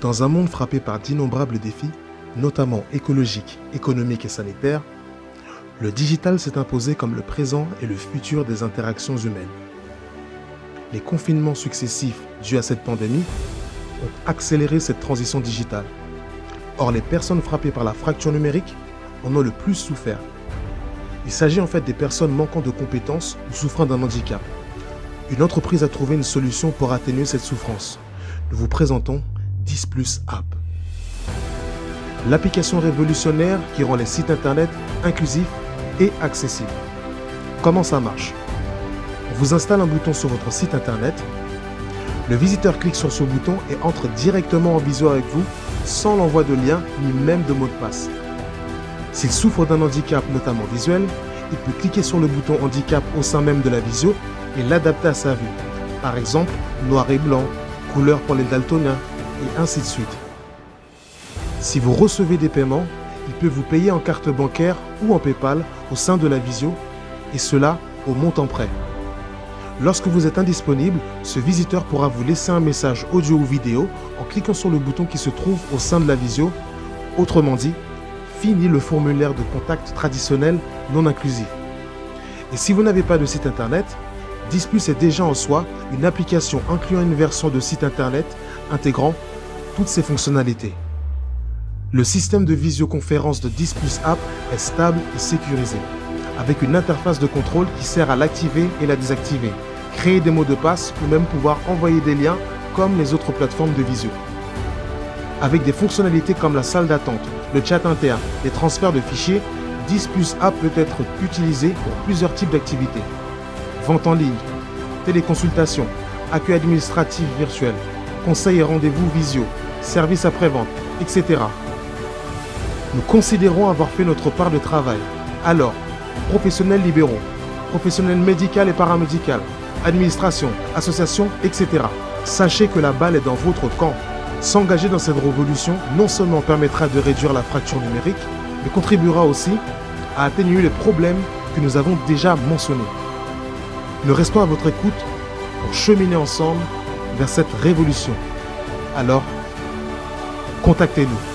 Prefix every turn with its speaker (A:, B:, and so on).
A: Dans un monde frappé par d'innombrables défis, notamment écologiques, économiques et sanitaires, le digital s'est imposé comme le présent et le futur des interactions humaines. Les confinements successifs dus à cette pandémie ont accéléré cette transition digitale. Or, les personnes frappées par la fracture numérique en ont le plus souffert. Il s'agit en fait des personnes manquant de compétences ou souffrant d'un handicap. Une entreprise a trouvé une solution pour atténuer cette souffrance. Nous vous présentons 10+ App. L'application révolutionnaire qui rend les sites internet inclusifs et accessibles. Comment ça marche? On vous installe un bouton sur votre site internet. Le visiteur clique sur ce bouton et entre directement en visio avec vous sans l'envoi de lien ni même de mot de passe. S'il souffre d'un handicap, notamment visuel, il peut cliquer sur le bouton handicap au sein même de la visio et l'adapter à sa vue. Par exemple, noir et blanc, couleur pour les daltoniens, et ainsi de suite. Si vous recevez des paiements, il peut vous payer en carte bancaire ou en PayPal au sein de la visio, et cela au montant près. Lorsque vous êtes indisponible, ce visiteur pourra vous laisser un message audio ou vidéo en cliquant sur le bouton qui se trouve au sein de la visio. Autrement dit, fini le formulaire de contact traditionnel non inclusif. Et si vous n'avez pas de site internet, 10+ est déjà en soi une application incluant une version de site internet intégrant toutes ces fonctionnalités. Le système de visioconférence de 10+ App est stable et sécurisé, avec une interface de contrôle qui sert à l'activer et la désactiver, créer des mots de passe ou même pouvoir envoyer des liens comme les autres plateformes de visio. Avec des fonctionnalités comme la salle d'attente, le chat interne, les transferts de fichiers, 10+ App peut être utilisé pour plusieurs types d'activités. Vente en ligne, téléconsultation, accueil administratif virtuel, conseils et rendez-vous visio, services après-vente, etc. Nous considérons avoir fait notre part de travail. Alors, professionnels libéraux, professionnels médicaux et paramédicaux, administration, associations, etc. Sachez que la balle est dans votre camp. S'engager dans cette révolution non seulement permettra de réduire la fracture numérique, mais contribuera aussi à atténuer les problèmes que nous avons déjà mentionnés. Nous restons à votre écoute pour cheminer ensemble vers cette révolution. Alors, contactez-nous.